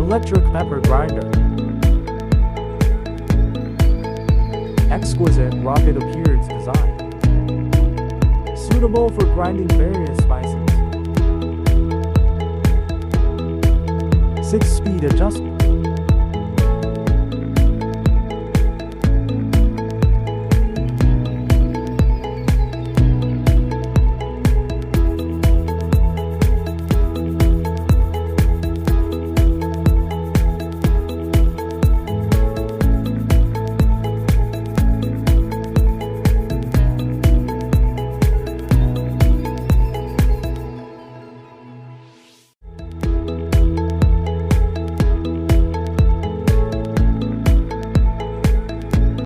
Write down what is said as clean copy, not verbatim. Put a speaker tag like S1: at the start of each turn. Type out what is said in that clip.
S1: Electric pepper grinder. Exquisite rocket appearance design. Suitable for grinding various spices. 6-speed adjustment.